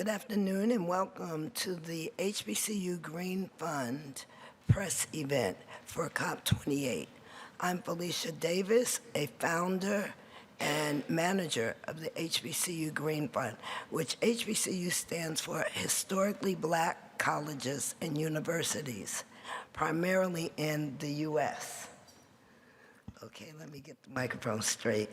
Good afternoon and welcome to the HBCU Green Fund press event for COP28. I'm Felicia Davis, a founder and manager of the HBCU Green Fund, which HBCU stands for Historically Black Colleges and Universities, primarily in the U.S. Okay, let me get the microphone straight.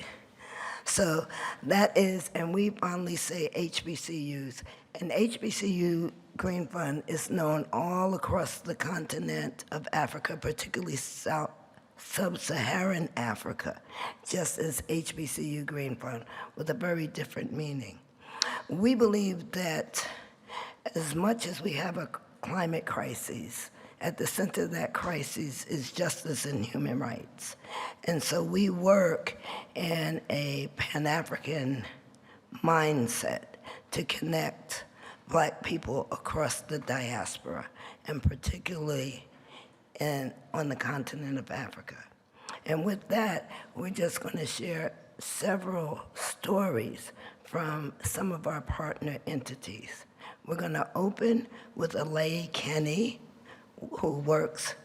So that is, and we fondly say HBCUs, and HBCU Green Fund is known all across the continent of Africa, particularly sub-Saharan Africa, just as HBCU Green Fund, with a very different meaning. We believe that as much as we have a climate crisis, at the center of that crisis is justice and human rights. And so we work in a Pan-African mindset to connect Black people across the diaspora, and particularly on the continent of Africa. And with that, we're just going to share several stories from some of our partner entities. We're going to open with illai Kenney, who works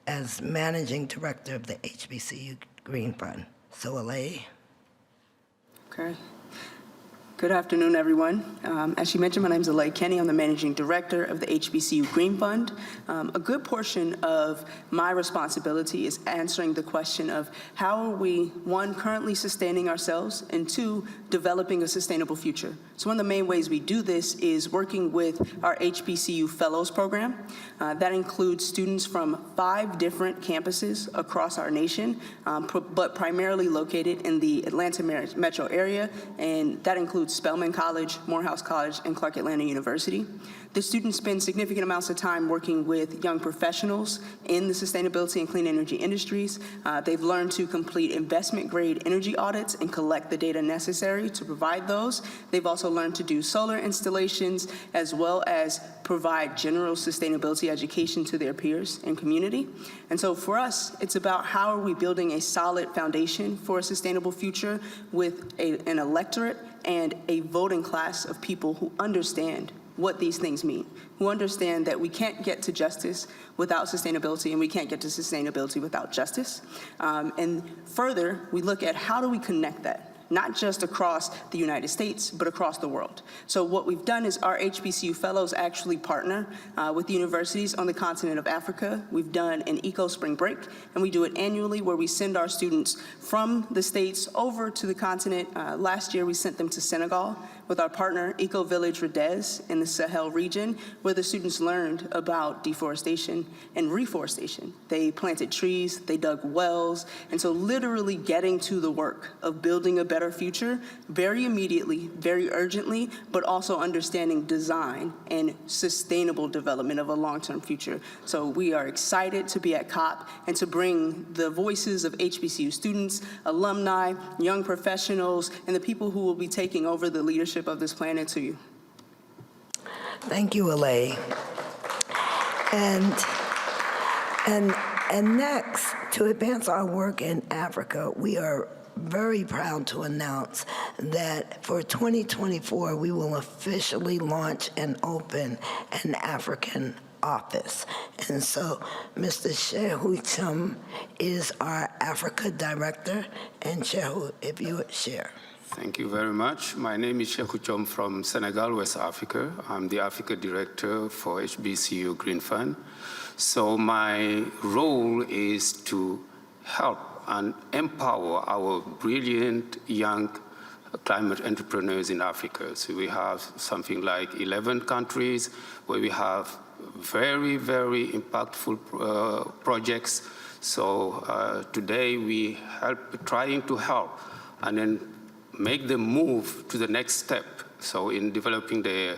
as managing director of the HBCU Green Fund. So illai. Okay. Good afternoon, everyone. As she mentioned, my name is illai Kenney. I'm the managing director of the HBCU Green Fund. A good portion of my responsibility is answering the question of how are we, one, currently sustaining ourselves, and two, developing a sustainable future. So one of the main ways we do this is working with our HBCU Fellows program. That includes students from 5 different campuses across our nation, but primarily located in the Atlanta metro area, and that includes Spelman College, Morehouse College, and Clark Atlanta University. The students spend significant amounts of time working with young professionals in the sustainability and clean energy industries. They've learned to complete investment-grade energy audits and collect the data necessary to provide those. They've also learned to do solar installations, as well as provide general sustainability education to their peers and community. And so for us, it's about how are we building a solid foundation for a sustainable future with an electorate and a voting class of people who understand what these things mean, who understand that we can't get to justice without sustainability, and we can't get to sustainability without justice. And further, we look at how do we connect that, not just across the United States, but across the world. So what we've done is our HBCU Fellows actually partner with universities on the continent of Africa. We've done an Eco Spring Break, and we do it annually where we send our students from the States over to the continent. Last year, we sent them to Senegal with our partner Eco Village Rodez in the Sahel region, where the students learned about deforestation and reforestation. They planted trees, they dug wells, and so literally getting to the work of building a better future very immediately, very urgently, but also understanding design and sustainable development of a long-term future. So we are excited to be at COP and to bring the voices of HBCU students, alumni, young professionals, and the people who will be taking over the leadership of this planet to you. Thank you, illai. And next, to advance our work in Africa, we are very proud to announce that for 2024, we will officially launch and open an African office. And so Mr. Shehu Chum is our Africa director. And Shehu, if you would share. Thank you very much. My name is Shehu Chom from Senegal, West Africa. I'm the Africa Director for HBCU Green Fund. So my role is to help and empower our brilliant young climate entrepreneurs in Africa. So we have something like 11 countries where we have very, very impactful projects. So today we trying to help and then make them move to the next step. So in developing the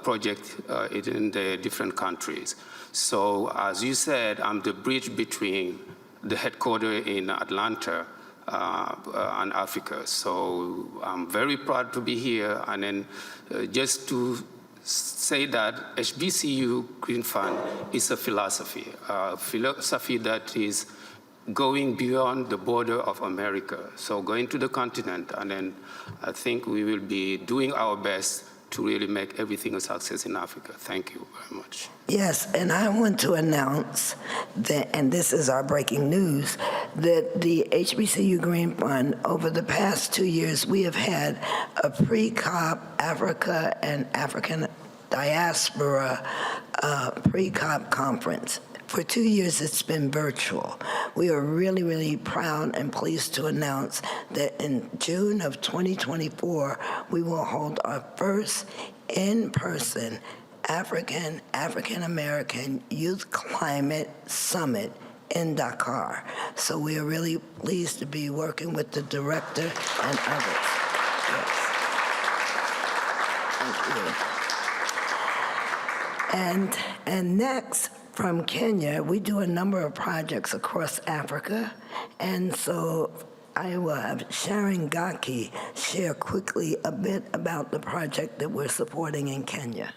project in the different countries. So as you said, I'm the bridge between the headquarters in Atlanta and Africa. So I'm very proud to be here. And then just to say that HBCU Green Fund is a philosophy that is going beyond the border of America. So going to the continent, and then I think we will be doing our best to really make everything a success in Africa. Thank you very much. Yes, and I want to announce that, and this is our breaking news, that the HBCU Green Fund, over the past 2 years, we have had a pre-COP Africa and African Diaspora pre-COP conference. For 2 years, it's been virtual. We are really, really proud and pleased to announce that in June of 2024, we will hold our first in-person African-American Youth Climate Summit in Dakar. So we are really pleased to be working with the director and others. Yes. Thank you. And next, from Kenya, we do a number of projects across Africa, and so I will have Sharon Gaki share quickly a bit about the project that we're supporting in Kenya.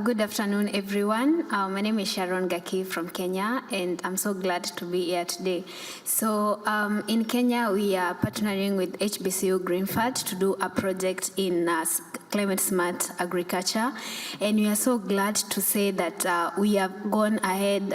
Good afternoon, everyone. My name is Sharon Gaki from Kenya, and I'm so glad to be here today. So in Kenya, we are partnering with HBCU Green Fund to do a project in climate smart agriculture. And we are so glad to say that we have gone ahead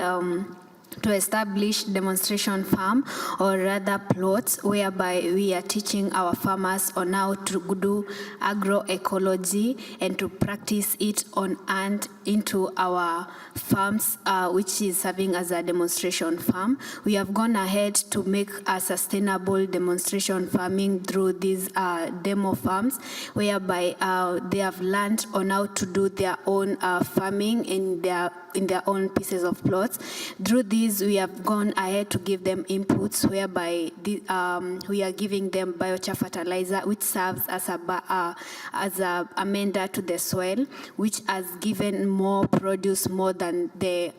to establish demonstration farm, or rather plots, whereby we are teaching our farmers on how to do agroecology and to practice it on and into our farms, which is serving as a demonstration farm. We have gone ahead to make a sustainable demonstration farming through these demo farms, whereby they have learned on how to do their own farming in their own pieces of plots. Through these, we have gone ahead to give them inputs, whereby we are giving them biochar fertilizer, which serves as a amender to the soil, which has given more produce more than the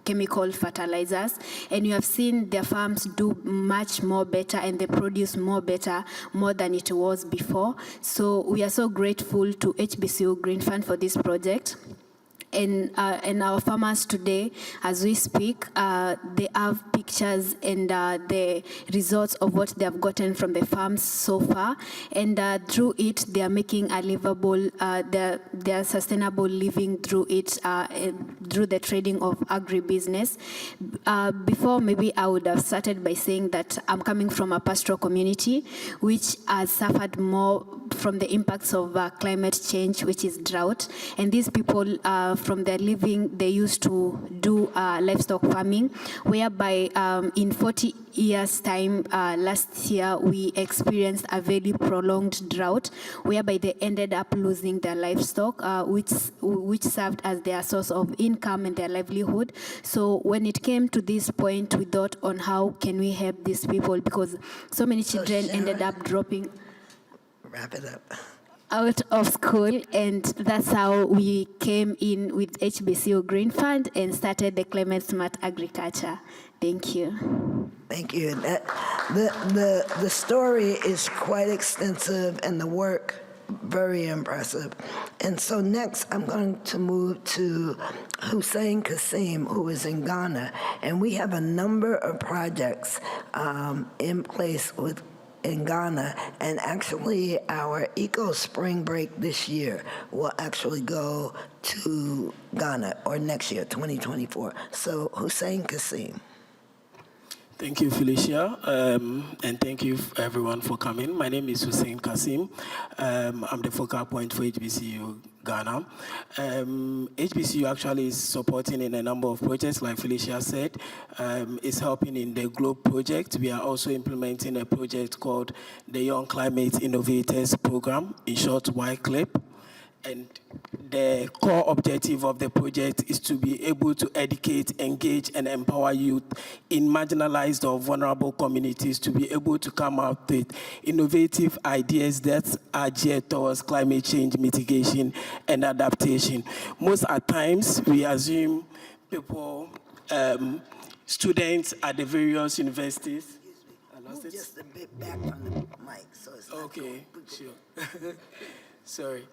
chemical fertilizers. And you have seen their farms do much more better, and they produce more than it was before. So we are so grateful to HBCU Green Fund for this project. And our farmers today, as we speak, they have pictures and the results of what they have gotten from the farms so far. And through it, they are making a livable, their sustainable living through it, through the trading of agribusiness. Before, maybe I would have started by saying that I'm coming from a pastoral community, which has suffered more from the impacts of climate change, which is drought. And these people, from their living, they used to do livestock farming, whereby in 40 years' time, last year, we experienced a very prolonged drought, whereby they ended up losing their livestock, which served as their source of income and their livelihood. So when it came to this point, we thought on how can we help these people, because so many children ended up dropping. Wrap it up. Out of school, and that's how we came in with HBCU Green Fund and started the climate smart agriculture. Thank you. Thank you. The story is quite extensive and the work very impressive. And so next I'm going to move to Hussein Kasim, who is in Ghana, and we have a number of projects in place in Ghana, and actually our Eco Spring Break this year will actually go to Ghana, or next year, 2024. So Hussein Kasim. Thank you, Felicia, and thank you everyone for coming. My name is Hussein Kasim. I'm the focal point for HBCU Ghana. HBCU actually is supporting in a number of projects, like Felicia said. It's helping in the Globe project. We are also implementing a project called the Young Climate Innovators Program, in short, YCLIP. And the core objective of the project is to be able to educate, engage, and empower youth in marginalized or vulnerable communities to be able to come up with innovative ideas that are geared towards climate change mitigation and adaptation. Most at times, we assume people, students at the various universities. Move just a bit back from the mic, so it's not okay, sure. Sorry.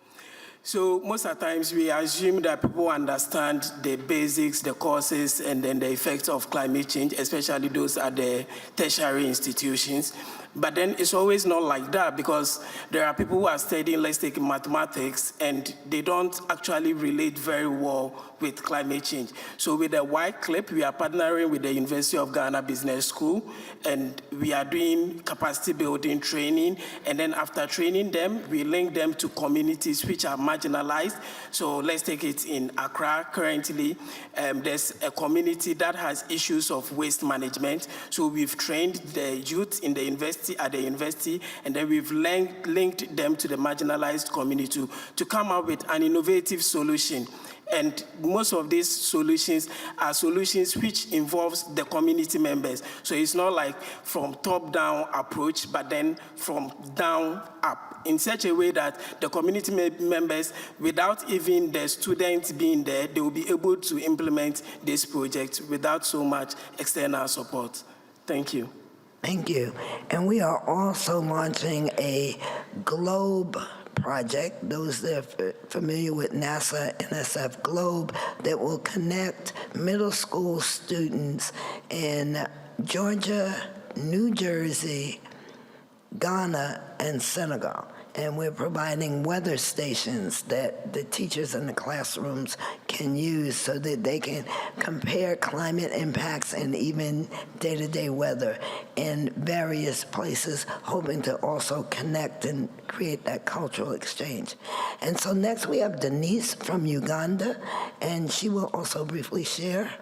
So most of the times we assume that people understand the basics, the causes, and then the effects of climate change, especially those at the tertiary institutions. But then it's always not like that, because there are people who are studying, let's take mathematics, and they don't actually relate very well with climate change. So with the white clip, we are partnering with the University of Ghana Business School, and we are doing capacity building training. And then after training them, we link them to communities which are marginalized. So let's take it in Accra. Currently, there's a community that has issues of waste management. So we've trained the youth in the university, at the university, and then we've linked them to the marginalized community to come up with an innovative solution. And most of these solutions are solutions which involves the community members. So it's not like from top-down approach, but then from down up, in such a way that the community members, without even the students being there, they will be able to implement this project without so much external support. Thank you. Thank you. And we are also launching a GLOBE project, those that are familiar with NASA, NSF GLOBE, that will connect middle school students in Georgia, New Jersey, Ghana, and Senegal. And we're providing weather stations that the teachers in the classrooms can use so that they can compare climate impacts and even day-to-day weather in various places, hoping to also connect and create that cultural exchange. And so next we have Denise from Uganda, and she will also briefly share.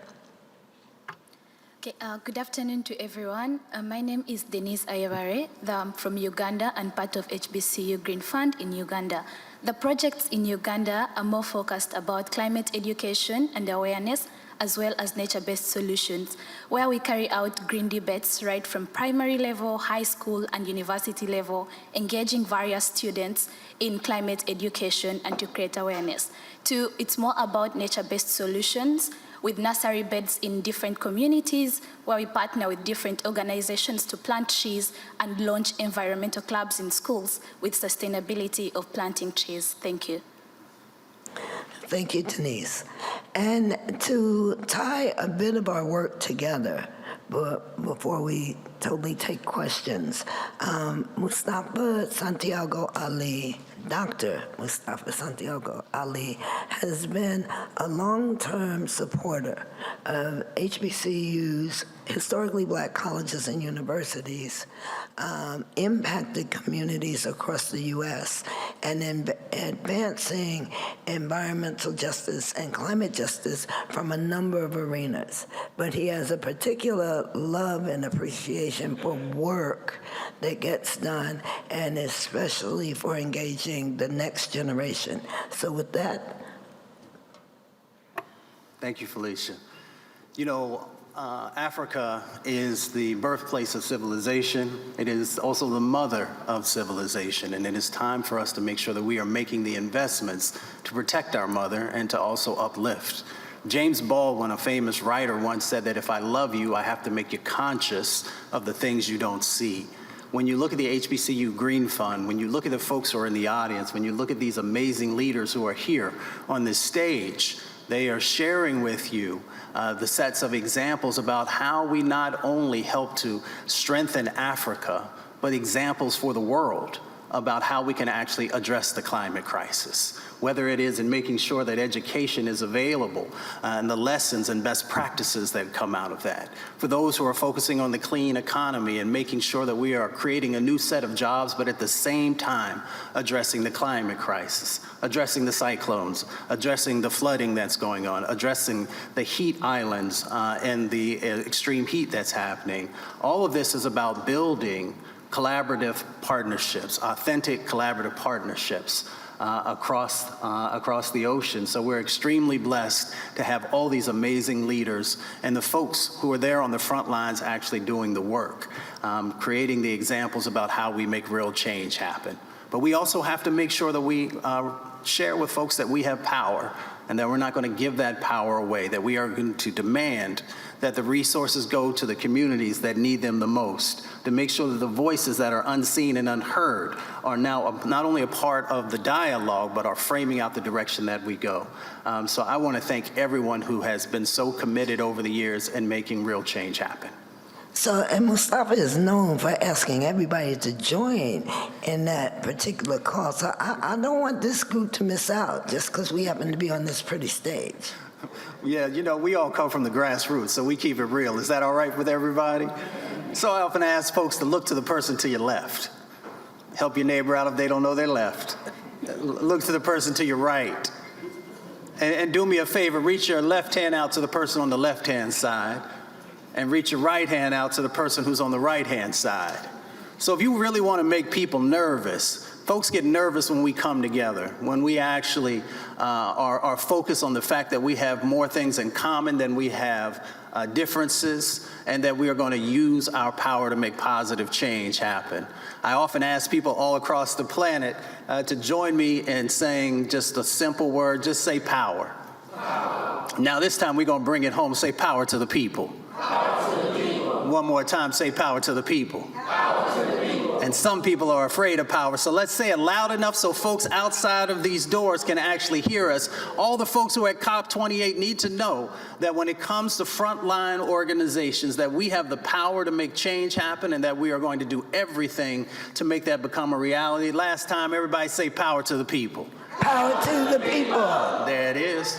Okay, good afternoon to everyone. My name is Denise Ayabare. I'm from Uganda and part of HBCU Green Fund in Uganda. The projects in Uganda are more focused about climate education and awareness, as well as nature-based solutions, where we carry out green debates right from primary level, high school, and university level, engaging various students in climate education and to create awareness. It's more about nature-based solutions, with nursery beds in different communities, where we partner with different organizations to plant trees and launch environmental clubs in schools with sustainability of planting trees. Thank you. Thank you, Denise. And to tie a bit of our work together, but before we totally take questions, Mustafa Santiago Ali, Dr. Mustafa Santiago Ali, has been a long-term supporter of HBCUs, historically black colleges and universities, impacted communities across the U.S., and in advancing environmental justice and climate justice from a number of arenas. But he has a particular love and appreciation for work that gets done, and especially for engaging the next generation. So with that. Thank you, Felicia. You know, Africa is the birthplace of civilization. It is also the mother of civilization, and it is time for us to make sure that we are making the investments to protect our mother and to also uplift. James Baldwin, a famous writer, once said that if I love you, I have to make you conscious of the things you don't see. When you look at the HBCU Green Fund, when you look at the folks who are in the audience, when you look at these amazing leaders who are here on this stage, they are sharing with you the sets of examples about how we not only help to strengthen Africa, but examples for the world about how we can actually address the climate crisis, whether it is in making sure that education is available and the lessons and best practices that come out of that. For those who are focusing on the clean economy and making sure that we are creating a new set of jobs, but at the same time addressing the climate crisis, addressing the cyclones, addressing the flooding that's going on, addressing the heat islands and the extreme heat that's happening. All of this is about building collaborative partnerships, authentic collaborative partnerships across the ocean. So we're extremely blessed to have all these amazing leaders and the folks who are there on the front lines actually doing the work, creating the examples about how we make real change happen. But we also have to make sure that we share with folks that we have power and that we're not going to give that power away, that we are going to demand that the resources go to the communities that need them the most, to make sure that the voices that are unseen and unheard are now not only a part of the dialogue, but are framing out the direction that we go. So I want to thank everyone who has been so committed over the years in making real change happen. So, and Mustafa is known for asking everybody to join in that particular call. So I don't want this group to miss out just because we happen to be on this pretty stage. Yeah, you know, we all come from the grassroots, so we keep it real. Is that all right with everybody? So I often ask folks to look to the person to your left. Help your neighbor out if they don't know their left. Look to the person to your right. And do me a favor, reach your left hand out to the person on the left-hand side, and reach your right hand out to the person who's on the right-hand side. So if you really want to make people nervous, folks get nervous when we come together, when we actually are focused on the fact that we have more things in common than we have differences, and that we are going to use our power to make positive change happen. I often ask people all across the planet to join me in saying just a simple word, just say power. Power. Now this time we're going to bring it home, say power to the people. Power to the people. One more time, say power to the people. Power to the people. And some people are afraid of power, so let's say it loud enough so folks outside of these doors can actually hear us. All the folks who are at COP28 need to know that when it comes to frontline organizations, that we have the power to make change happen, and that we are going to do everything to make that become a reality. Last time, everybody say power to the people. Power to the people. There it is.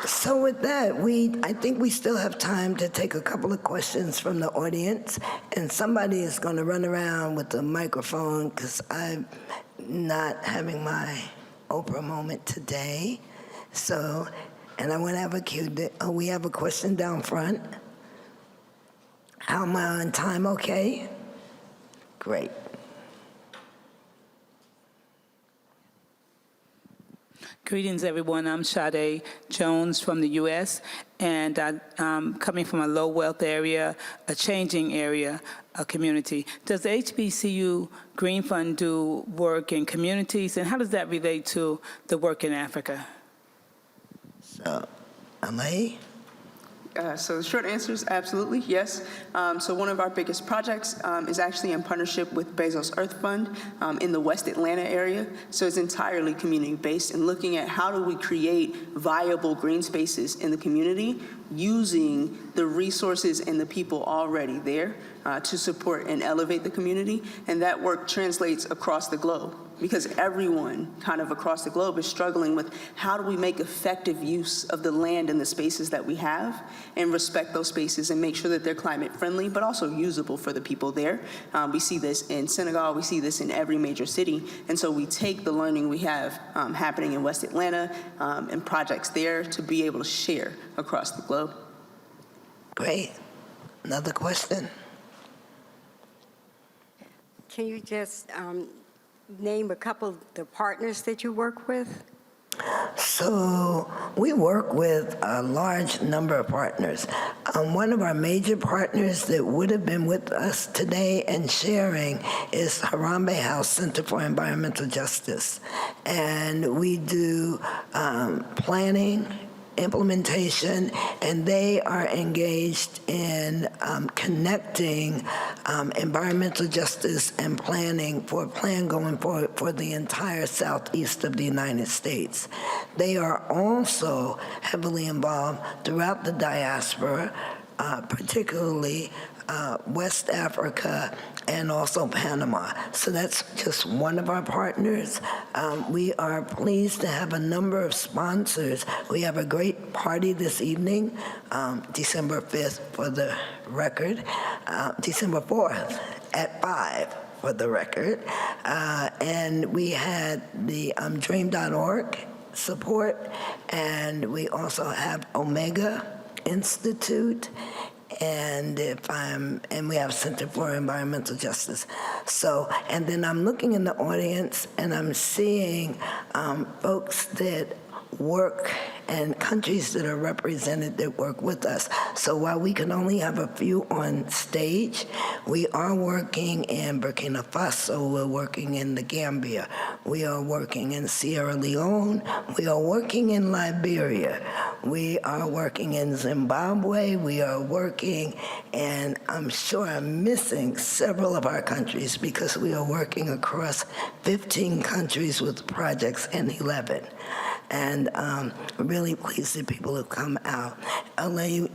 So with that, I think we still have time to take a couple of questions from the audience, and somebody is going to run around with the microphone because I'm not having my Oprah moment today. So, and I want to have a cue. We have a question down front. How am I on time? Okay? Great. Greetings, everyone. I'm Sade Jones from the U.S., and I'm coming from a low-wealth area, a changing area, a community. Does the HBCU Green Fund do work in communities, and how does that relate to the work in Africa? So, illai? So the short answer is absolutely yes. So one of our biggest projects is actually in partnership with Bezos Earth Fund in the West Atlanta area. So it's entirely community-based and looking at how do we create viable green spaces in the community using the resources and the people already there to support and elevate the community. And that work translates across the globe, because everyone kind of across the globe is struggling with how do we make effective use of the land and the spaces that we have and respect those spaces and make sure that they're climate friendly, but also usable for the people there. We see this in Senegal, we see this in every major city. And so we take the learning we have happening in West Atlanta and projects there to be able to share across the globe. Great. Another question? Can you just name a couple of the partners that you work with? So we work with a large number of partners. One of our major partners that would have been with us today and sharing is Harambe House Center for Environmental Justice. And we do planning, implementation, and they are engaged in connecting environmental justice and planning for a plan going forward for the entire southeast of the United States. They are also heavily involved throughout the diaspora, particularly West Africa and also Panama. So that's just one of our partners. We are pleased to have a number of sponsors. We have a great party this evening, December 5th for the record, December 4th at 5 for the record. And we had the Dream.org support, and we also have Omega Institute, and we have Center for Environmental Justice. So, and then I'm looking in the audience and I'm seeing folks that work and countries that are represented that work with us. So while we can only have a few on stage, we are working in Burkina Faso, we're working in the Gambia, we are working in Sierra Leone, we are working in Liberia, we are working in Zimbabwe, we are working, and I'm sure I'm missing several of our countries because we are working across 15 countries with projects in 11. And really pleased that people have come out. LA,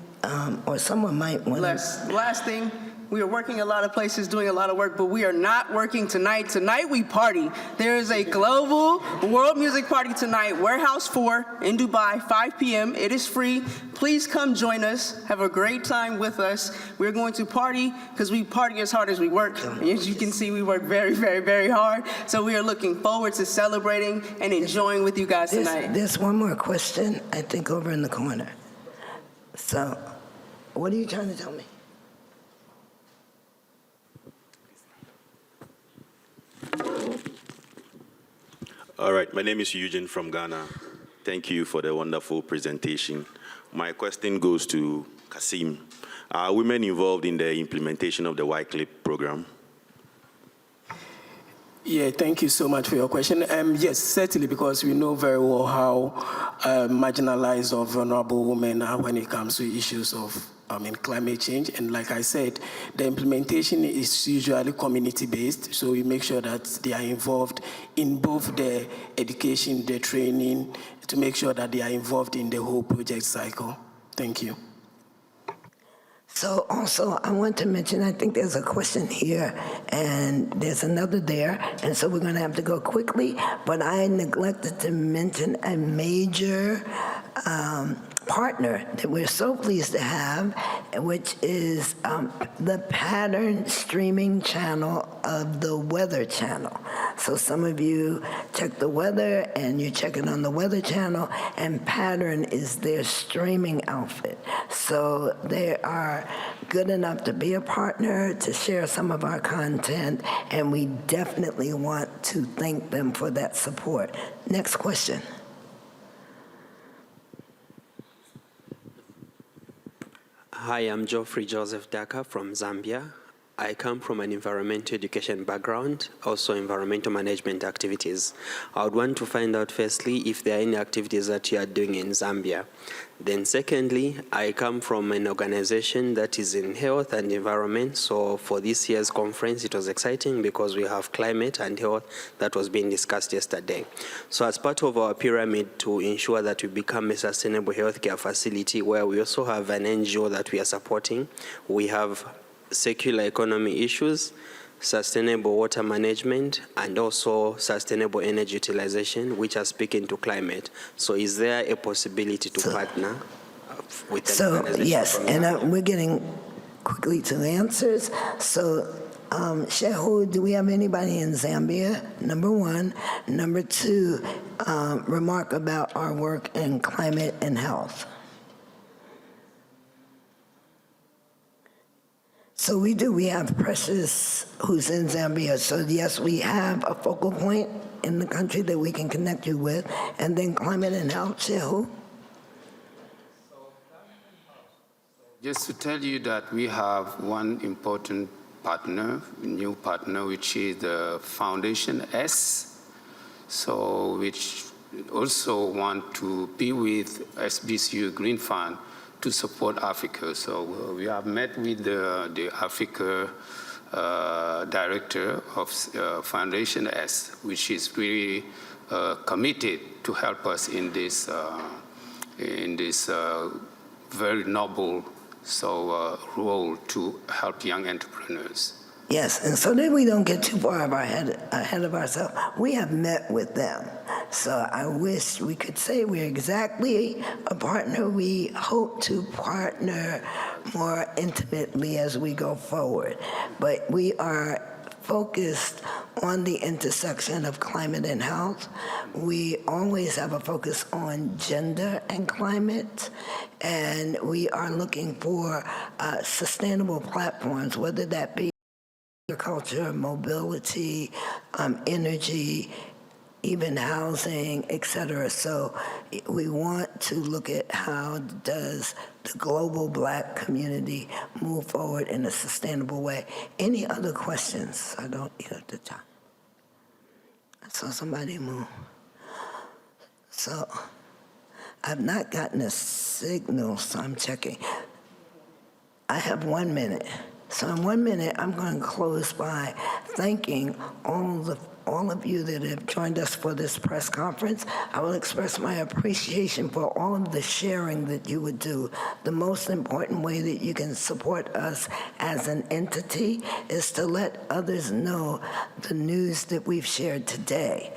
or someone might want to... Last thing, we are working a lot of places, doing a lot of work, but we are not working tonight. Tonight we party. There is a global world music party tonight, Warehouse 4 in Dubai, 5 p.m. It is free. Please come join us. Have a great time with us. We're going to party because we party as hard as we work. And as you can see, we work very, very, very hard. So we are looking forward to celebrating and enjoying with you guys tonight. There's one more question, I think, over in the corner. So, what are you trying to tell me? All right, my name is Eugene from Ghana. Thank you for the wonderful presentation. My question goes to Kasim. Are women involved in the implementation of the YCLIP program? Yeah, thank you so much for your question. Yes, certainly, because we know very well how marginalized or vulnerable women are when it comes to issues of climate change. And like I said, the implementation is usually community-based, so we make sure that they are involved in both the education, the training, to make sure that they are involved in the whole project cycle. Thank you. So also, I want to mention, I think there's a question here, and there's another there, and so we're going to have to go quickly, but I neglected to mention a major partner that we're so pleased to have, which is the Pattern streaming channel of the Weather Channel. So some of you check the weather, and you check it on the Weather Channel, and Pattern is their streaming outfit. So they are good enough to be a partner, to share some of our content, and we definitely want to thank them for that support. Next question. Hi, I'm Geoffrey Joseph Daka from Zambia. I come from an environmental education background, also environmental management activities. I would want to find out firstly if there are any activities that you are doing in Zambia. Then secondly, I come from an organization that is in health and environment. So for this year's conference, it was exciting because we have climate and health that was being discussed yesterday. So as part of our pyramid to ensure that we become a sustainable healthcare facility, where we also have an NGO that we are supporting, we have circular economy issues, sustainable water management, and also sustainable energy utilization, which are speaking to climate. So is there a possibility to partner with an organization? Yes, and we're getting quickly to the answers. So, Shehu, do we have anybody in Zambia? Number one. Number two, remark about our work in climate and health. So we do. We have Precious, who's in Zambia. So yes, we have a focal point in the country that we can connect you with. And then climate and health, Shehu. Just to tell you that we have one important partner, new partner, which is the Foundation S. So which also want to be with HBCU Green Fund to support Africa. So we have met with the Africa director of Foundation S, which is really committed to help us in this very noble role to help young entrepreneurs. Yes, and so that we don't get too far ahead of ourselves, we have met with them. So I wish we could say we're exactly a partner. We hope to partner more intimately as we go forward. But we are focused on the intersection of climate and health. We always have a focus on gender and climate, and we are looking for sustainable platforms, whether that be agriculture, mobility, energy, even housing, et cetera. So we want to look at how does the global Black community move forward in a sustainable way. Any other questions? I don't hear the time. I saw somebody move. So I've not gotten a signal, so I'm checking. I have 1 minute. So in 1 minute, I'm going to close by thanking all the all of you that have joined us for this press conference. I will express my appreciation for all of the sharing that you would do. The most important way that you can support us as an entity is to let others know the news that we've shared today.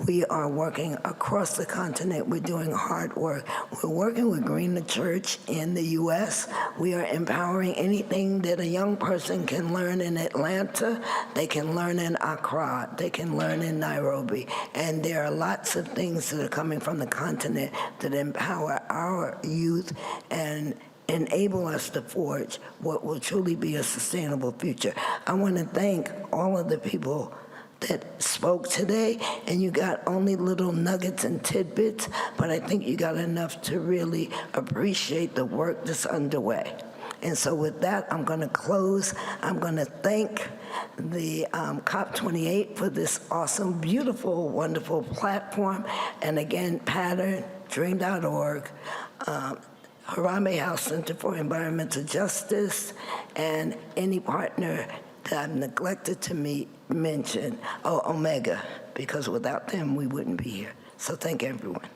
We are working across the continent. We're doing hard work. We're working with Green the Church in the U.S. We are empowering anything that a young person can learn in Atlanta, they can learn in Accra, they can learn in Nairobi. And there are lots of things that are coming from the continent that empower our youth and enable us to forge what will truly be a sustainable future. I want to thank all of the people that spoke today, and you got only little nuggets and tidbits, but I think you got enough to really appreciate the work that's underway. And so with that, I'm going to close. I'm going to thank the COP28 for this awesome, beautiful, wonderful platform. And again, Pattern, Dream.org, Harambe House Center for Environmental Justice, and any partner that I've neglected to mention, Omega, because without them, we wouldn't be here. So thank everyone.